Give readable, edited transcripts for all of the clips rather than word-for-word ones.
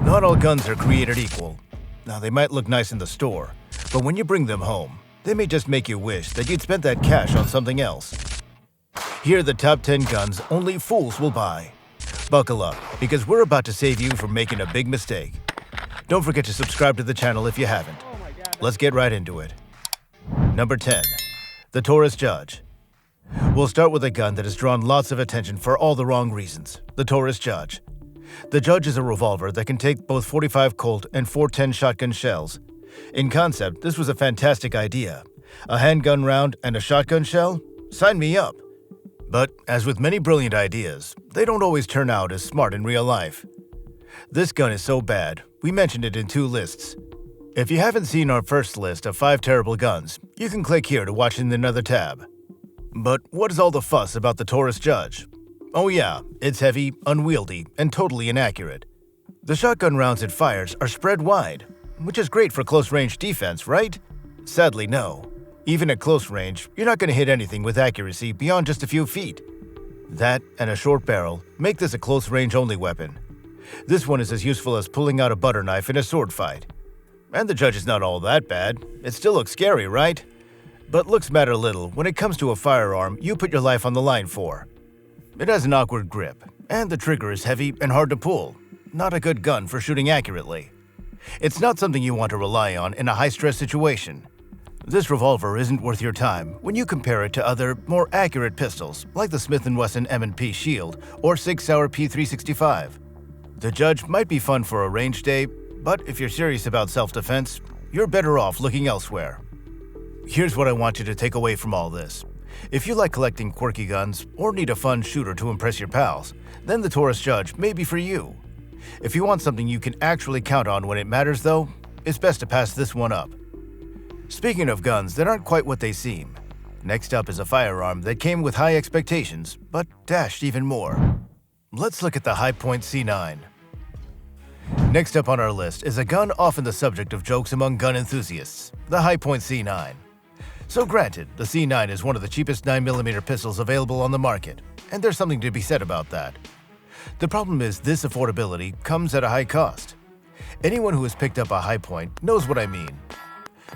Not all guns are created equal. Now, they might look nice in the store, but when you bring them home, they may just make you wish that you'd spent that cash on something else. Here are the top 10 guns only fools will buy. Buckle up, because we're about to save you from making a big mistake. Don't forget to subscribe to the channel if you haven't. Let's get right into it. Number 10. The Taurus Judge. We'll start with a gun that has drawn lots of attention for all the wrong reasons, the Taurus Judge. The Judge is a revolver that can take both 45 Colt and 410 shotgun shells. In concept, this was a fantastic idea. A handgun round and a shotgun shell? Sign me up. But as with many brilliant ideas, they don't always turn out as smart in real life. This gun is so bad, we mentioned it in 2 lists. If you haven't seen our first list of 5 terrible guns, you can click here to watch in another tab. But what is all the fuss about the Taurus Judge? Oh yeah, it's heavy, unwieldy, and totally inaccurate. The shotgun rounds it fires are spread wide, which is great for close-range defense, right? Sadly, no. Even at close range, you're not going to hit anything with accuracy beyond just a few feet. That and a short barrel make this a close-range only weapon. This one is as useful as pulling out a butter knife in a sword fight. And the Judge is not all that bad. It still looks scary, right? But looks matter little when it comes to a firearm you put your life on the line for. It has an awkward grip, and the trigger is heavy and hard to pull. Not a good gun for shooting accurately. It's not something you want to rely on in a high-stress situation. This revolver isn't worth your time when you compare it to other, more accurate pistols like the Smith & Wesson M&P Shield or Sig Sauer P365. The Judge might be fun for a range day, but if you're serious about self-defense, you're better off looking elsewhere. Here's what I want you to take away from all this. If you like collecting quirky guns or need a fun shooter to impress your pals, then the Taurus Judge may be for you. If you want something you can actually count on when it matters though, it's best to pass this one up. Speaking of guns that aren't quite what they seem, next up is a firearm that came with high expectations, but dashed even more. Let's look at the Hi-Point C9. Next up on our list is a gun often the subject of jokes among gun enthusiasts, the Hi-Point C9. So granted, the C9 is one of the cheapest 9mm pistols available on the market, and there's something to be said about that. The problem is this affordability comes at a high cost. Anyone who has picked up a Hi-Point knows what I mean.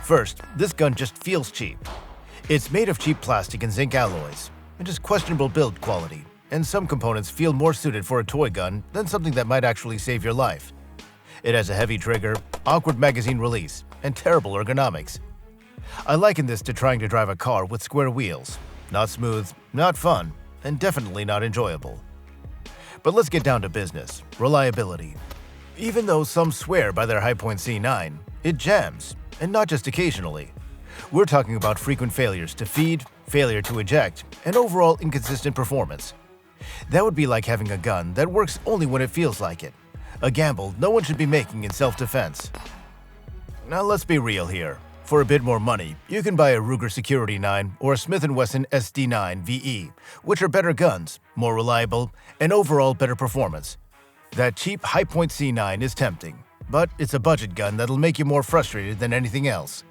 First, this gun just feels cheap. It's made of cheap plastic and zinc alloys. It has questionable build quality, and some components feel more suited for a toy gun than something that might actually save your life. It has a heavy trigger, awkward magazine release, and terrible ergonomics. I liken this to trying to drive a car with square wheels. Not smooth, not fun, and definitely not enjoyable. But let's get down to business, reliability. Even though some swear by their Hi-Point C9, it jams, and not just occasionally. We're talking about frequent failures to feed, failure to eject, and overall inconsistent performance. That would be like having a gun that works only when it feels like it. A gamble no one should be making in self-defense. Now let's be real here. For a bit more money, you can buy a Ruger Security 9 or a Smith & Wesson SD9 VE, which are better guns, more reliable, and overall better performance. That cheap Hi-Point C9 is tempting, but it's a budget gun that'll make you more frustrated than anything else.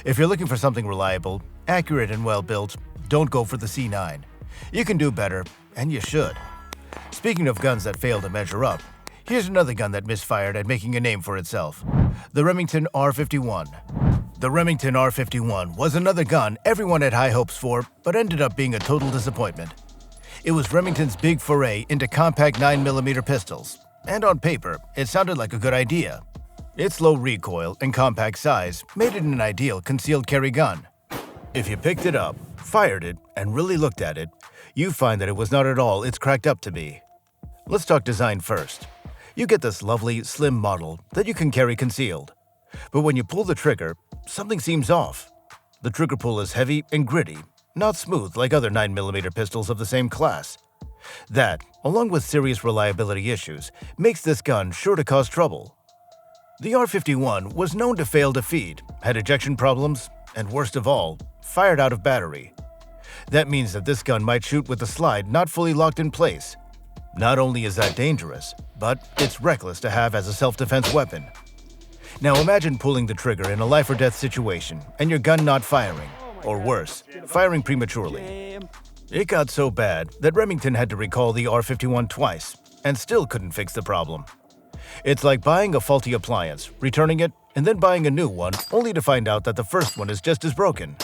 If you're looking for something reliable, accurate, and well-built, don't go for the C9. You can do better, and you should. Speaking of guns that fail to measure up, here's another gun that misfired at making a name for itself, the Remington R51. The Remington R51 was another gun everyone had high hopes for, but ended up being a total disappointment. It was Remington's big foray into compact 9mm pistols, and on paper, it sounded like a good idea. Its low recoil and compact size made it an ideal concealed carry gun. If you picked it up, fired it, and really looked at it, you find that it was not at all it's cracked up to be. Let's talk design first. You get this lovely, slim model that you can carry concealed. But when you pull the trigger, something seems off. The trigger pull is heavy and gritty, not smooth like other 9mm pistols of the same class. That, along with serious reliability issues, makes this gun sure to cause trouble. The R51 was known to fail to feed, had ejection problems, and worst of all, fired out of battery. That means that this gun might shoot with the slide not fully locked in place. Not only is that dangerous, but it's reckless to have as a self-defense weapon. Now imagine pulling the trigger in a life-or-death situation and your gun not firing, or worse, firing prematurely. It got so bad that Remington had to recall the R51 twice and still couldn't fix the problem. It's like buying a faulty appliance, returning it, and then buying a new one only to find out that the first one is just as broken.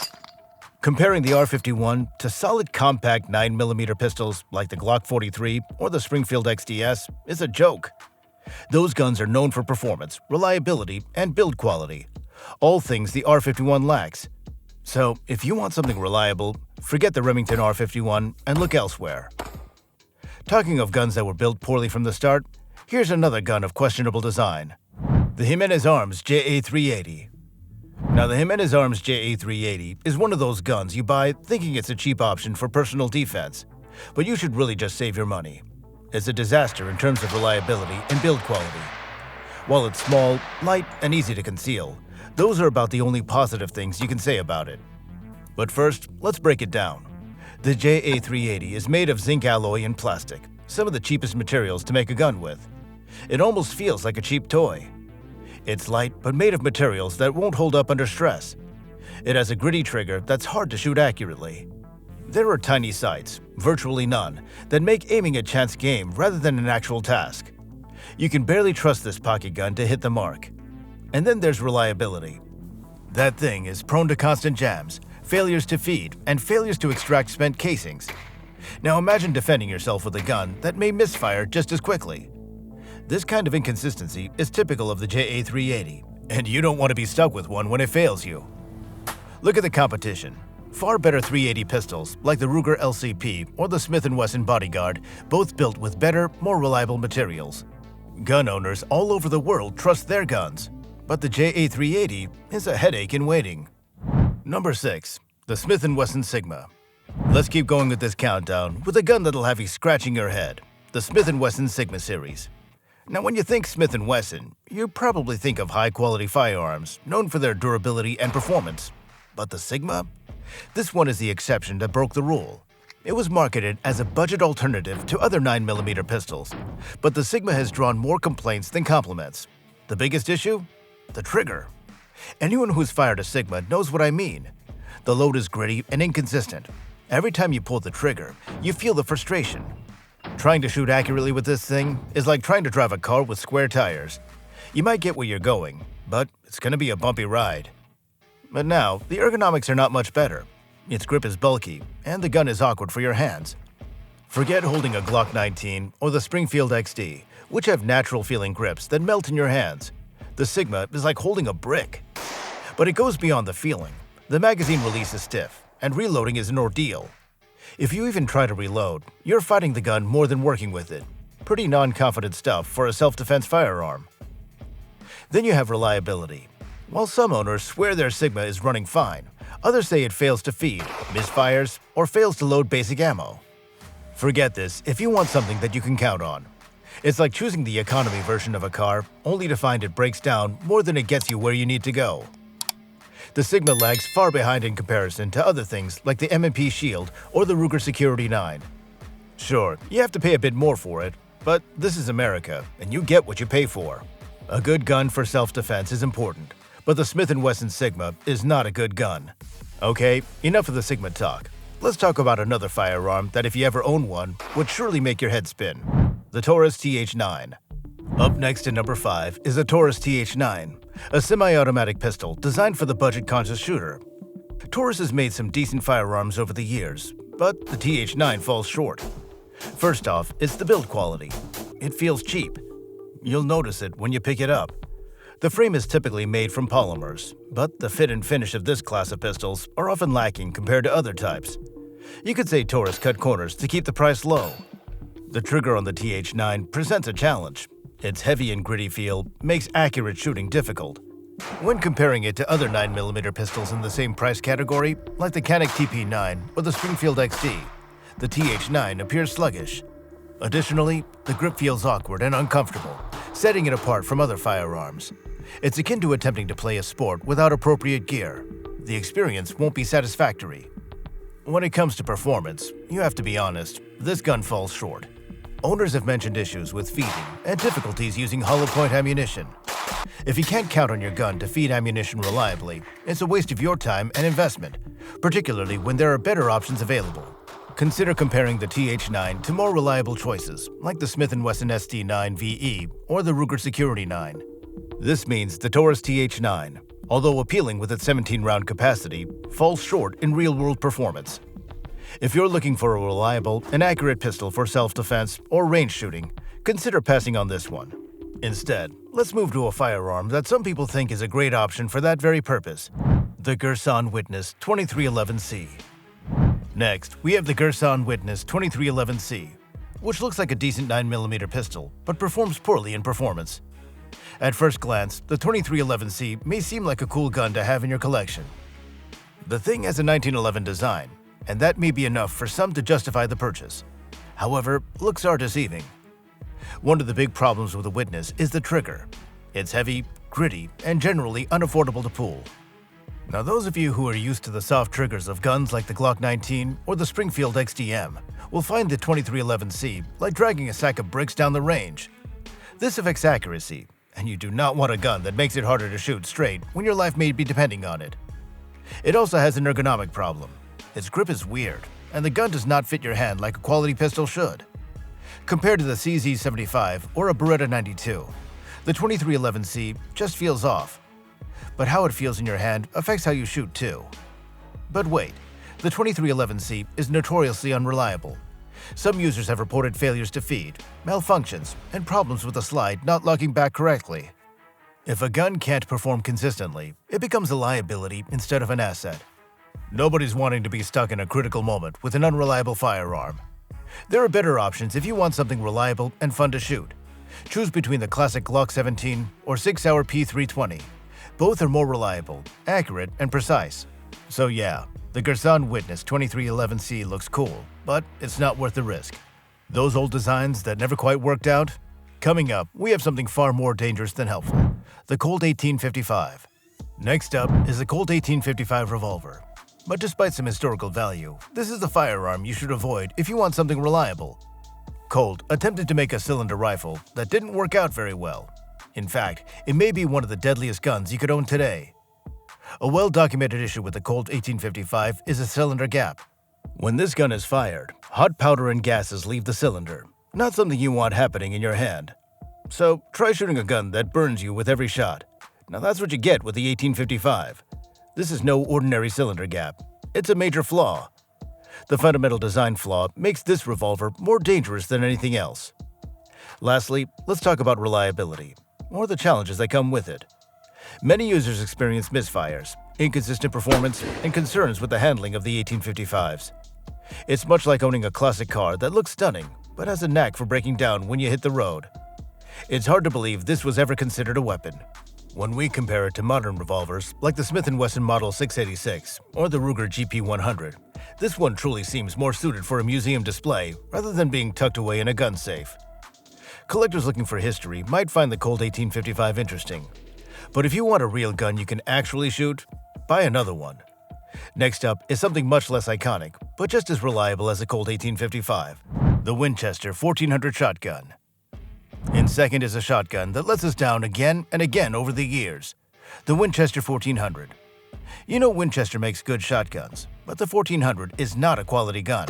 Comparing the R51 to solid compact 9mm pistols like the Glock 43 or the Springfield XDS is a joke. Those guns are known for performance, reliability, and build quality, all things the R51 lacks. So, if you want something reliable, forget the Remington R51 and look elsewhere. Talking of guns that were built poorly from the start, here's another gun of questionable design. The Jimenez Arms JA 380. Now, the Jimenez Arms JA 380 is one of those guns you buy thinking it's a cheap option for personal defense, but you should really just save your money. It's a disaster in terms of reliability and build quality. While it's small, light, and easy to conceal, those are about the only positive things you can say about it. But first, let's break it down. The JA 380 is made of zinc alloy and plastic, some of the cheapest materials to make a gun with. It almost feels like a cheap toy. It's light but made of materials that won't hold up under stress. It has a gritty trigger that's hard to shoot accurately. There are tiny sights, virtually none, that make aiming a chance game rather than an actual task. You can barely trust this pocket gun to hit the mark. And then there's reliability. That thing is prone to constant jams, failures to feed, and failures to extract spent casings. Now imagine defending yourself with a gun that may misfire just as quickly. This kind of inconsistency is typical of the JA 380, and you don't want to be stuck with one when it fails you. Look at the competition. Far better 380 pistols like the Ruger LCP or the Smith & Wesson Bodyguard, both built with better, more reliable materials. Gun owners all over the world trust their guns, but the JA 380 is a headache in waiting. Number 6. The Smith & Wesson Sigma. Let's keep going with this countdown with a gun that'll have you scratching your head, the Smith & Wesson Sigma series. Now, when you think Smith & Wesson, you probably think of high-quality firearms known for their durability and performance. But the Sigma? This one is the exception that broke the rule. It was marketed as a budget alternative to other 9mm pistols, but the Sigma has drawn more complaints than compliments. The biggest issue? The trigger. Anyone who's fired a Sigma knows what I mean. The load is gritty and inconsistent. Every time you pull the trigger, you feel the frustration. Trying to shoot accurately with this thing is like trying to drive a car with square tires. You might get where you're going, but it's going to be a bumpy ride. But now, the ergonomics are not much better. Its grip is bulky, and the gun is awkward for your hands. Forget holding a Glock 19 or the Springfield XD, which have natural-feeling grips that melt in your hands. The Sigma is like holding a brick. But it goes beyond the feeling. The magazine release is stiff, and reloading is an ordeal. If you even try to reload, you're fighting the gun more than working with it. Pretty non-confident stuff for a self-defense firearm. Then you have reliability. While some owners swear their Sigma is running fine, others say it fails to feed, misfires, or fails to load basic ammo. Forget this if you want something that you can count on. It's like choosing the economy version of a car, only to find it breaks down more than it gets you where you need to go. The Sigma lags far behind in comparison to other things like the M&P Shield or the Ruger Security 9. Sure, you have to pay a bit more for it, but this is America, and you get what you pay for. A good gun for self-defense is important, but the Smith & Wesson Sigma is not a good gun. Okay, enough of the Sigma talk. Let's talk about another firearm that if you ever own one, would surely make your head spin. The Taurus TH9. Up next at number 5 is the Taurus TH9, a semi-automatic pistol designed for the budget-conscious shooter. Taurus has made some decent firearms over the years, but the TH9 falls short. First off, it's the build quality. It feels cheap. You'll notice it when you pick it up. The frame is typically made from polymers, but the fit and finish of this class of pistols are often lacking compared to other types. You could say Taurus cut corners to keep the price low. The trigger on the TH9 presents a challenge. Its heavy and gritty feel makes accurate shooting difficult. When comparing it to other 9mm pistols in the same price category, like the Canik TP9 or the Springfield XD, the TH9 appears sluggish. Additionally, the grip feels awkward and uncomfortable, setting it apart from other firearms. It's akin to attempting to play a sport without appropriate gear. The experience won't be satisfactory. When it comes to performance, you have to be honest, this gun falls short. Owners have mentioned issues with feeding and difficulties using hollow point ammunition. If you can't count on your gun to feed ammunition reliably, it's a waste of your time and investment, particularly when there are better options available. Consider comparing the TH9 to more reliable choices like the Smith & Wesson SD9 VE or the Ruger Security 9. This means the Taurus TH9, although appealing with its 17-round capacity, falls short in real-world performance. If you're looking for a reliable and accurate pistol for self-defense or range shooting, consider passing on this one. Instead, let's move to a firearm that some people think is a great option for that very purpose, the Girsan Witness 2311C. Next, we have the Girsan Witness 2311C, which looks like a decent 9mm pistol, but performs poorly in performance. At first glance, the 2311C may seem like a cool gun to have in your collection. The thing has a 1911 design, and that may be enough for some to justify the purchase. However, looks are deceiving. One of the big problems with the Witness is the trigger. It's heavy, gritty, and generally unaffordable to pull. Now, those of you who are used to the soft triggers of guns like the Glock 19 or the Springfield XDM will find the 2311C like dragging a sack of bricks down the range. This affects accuracy, and you do not want a gun that makes it harder to shoot straight when your life may be depending on it. It also has an ergonomic problem. Its grip is weird, and the gun does not fit your hand like a quality pistol should. Compared to the CZ75 or a Beretta 92, the 2311C just feels off. But how it feels in your hand affects how you shoot too. But wait, the 2311C is notoriously unreliable. Some users have reported failures to feed, malfunctions, and problems with the slide not locking back correctly. If a gun can't perform consistently, it becomes a liability instead of an asset. Nobody's wanting to be stuck in a critical moment with an unreliable firearm. There are better options if you want something reliable and fun to shoot. Choose between the classic Glock 17 or 6-hour P320. Both are more reliable, accurate, and precise. So yeah, the Girsan Witness 2311C looks cool, but it's not worth the risk. Those old designs that never quite worked out? Coming up, we have something far more dangerous than helpful, the Colt 1855. Next up is the Colt 1855 Revolver. But despite some historical value, this is the firearm you should avoid if you want something reliable. Colt attempted to make a cylinder rifle that didn't work out very well. In fact, it may be one of the deadliest guns you could own today. A well-documented issue with the Colt 1855 is a cylinder gap. When this gun is fired, hot powder and gases leave the cylinder, not something you want happening in your hand. So try shooting a gun that burns you with every shot. Now that's what you get with the 1855. This is no ordinary cylinder gap. It's a major flaw. The fundamental design flaw makes this revolver more dangerous than anything else. Lastly, let's talk about reliability, or the challenges that come with it. Many users experience misfires, inconsistent performance, and concerns with the handling of the 1855s. It's much like owning a classic car that looks stunning, but has a knack for breaking down when you hit the road. It's hard to believe this was ever considered a weapon. When we compare it to modern revolvers, like the Smith & Wesson Model 686 or the Ruger GP100, this one truly seems more suited for a museum display rather than being tucked away in a gun safe. Collectors looking for history might find the Colt 1855 interesting. But if you want a real gun you can actually shoot, buy another one. Next up is something much less iconic, but just as reliable as the Colt 1855, the Winchester 1400 shotgun. In second is a shotgun that lets us down again and again over the years, the Winchester 1400. You know Winchester makes good shotguns, but the 1400 is not a quality gun.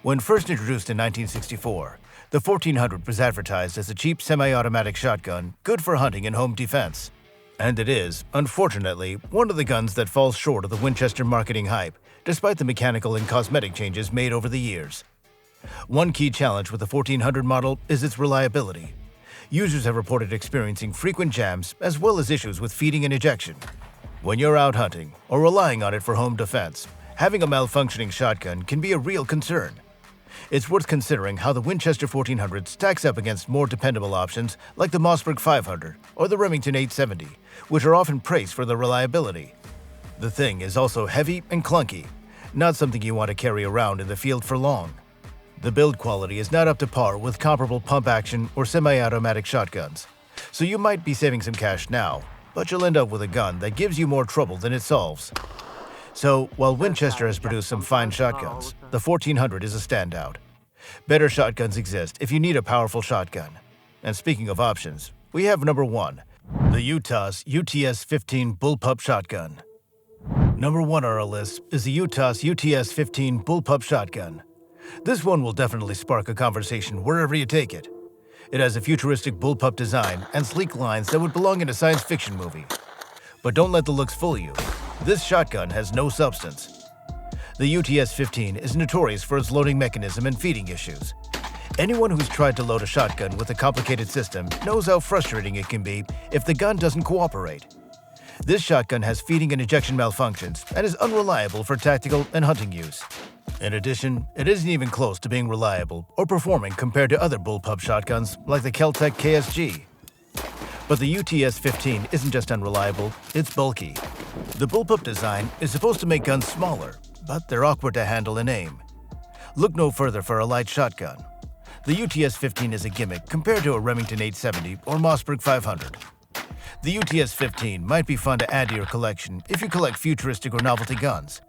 When first introduced in 1964, the 1400 was advertised as a cheap semi-automatic shotgun good for hunting and home defense. And it is, unfortunately, one of the guns that falls short of the Winchester marketing hype, despite the mechanical and cosmetic changes made over the years. One key challenge with the 1400 model is its reliability. Users have reported experiencing frequent jams as well as issues with feeding and ejection. When you're out hunting or relying on it for home defense, having a malfunctioning shotgun can be a real concern. It's worth considering how the Winchester 1400 stacks up against more dependable options like the Mossberg 500 or the Remington 870, which are often praised for their reliability. The thing is also heavy and clunky, not something you want to carry around in the field for long. The build quality is not up to par with comparable pump-action or semi-automatic shotguns, so you might be saving some cash now, but you'll end up with a gun that gives you more trouble than it solves. So, while Winchester has produced some fine shotguns, the 1400 is a standout. Better shotguns exist if you need a powerful shotgun. And speaking of options, we have number 1, the UTAS 15 Bullpup shotgun. Number 1 on our list is the UTAS 15 Bullpup shotgun. This one will definitely spark a conversation wherever you take it. It has a futuristic bullpup design and sleek lines that would belong in a science fiction movie. But don't let the looks fool you. This shotgun has no substance. The UTAS-15 is notorious for its loading mechanism and feeding issues. Anyone who's tried to load a shotgun with a complicated system knows how frustrating it can be if the gun doesn't cooperate. This shotgun has feeding and ejection malfunctions and is unreliable for tactical and hunting use. In addition, it isn't even close to being reliable or performing compared to other bullpup shotguns like the Keltec KSG. But the UTAS-15 isn't just unreliable, it's bulky. The bullpup design is supposed to make guns smaller, but they're awkward to handle and aim. Look no further for a light shotgun. The UTAS-15 is a gimmick compared to a Remington 870 or Mossberg 500. The UTAS-15 might be fun to add to your collection if you collect futuristic or novelty guns.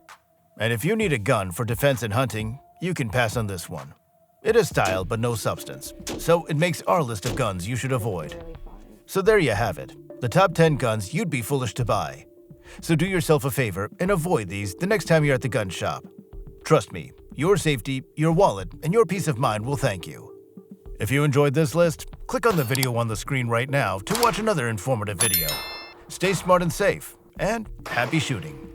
And if you need a gun for defense and hunting, you can pass on this one. It has style but no substance, so it makes our list of guns you should avoid. So there you have it, the top 10 guns you'd be foolish to buy. So do yourself a favor and avoid these the next time you're at the gun shop. Trust me, your safety, your wallet, and your peace of mind will thank you. If you enjoyed this list, click on the video on the screen right now to watch another informative video. Stay smart and safe, and happy shooting.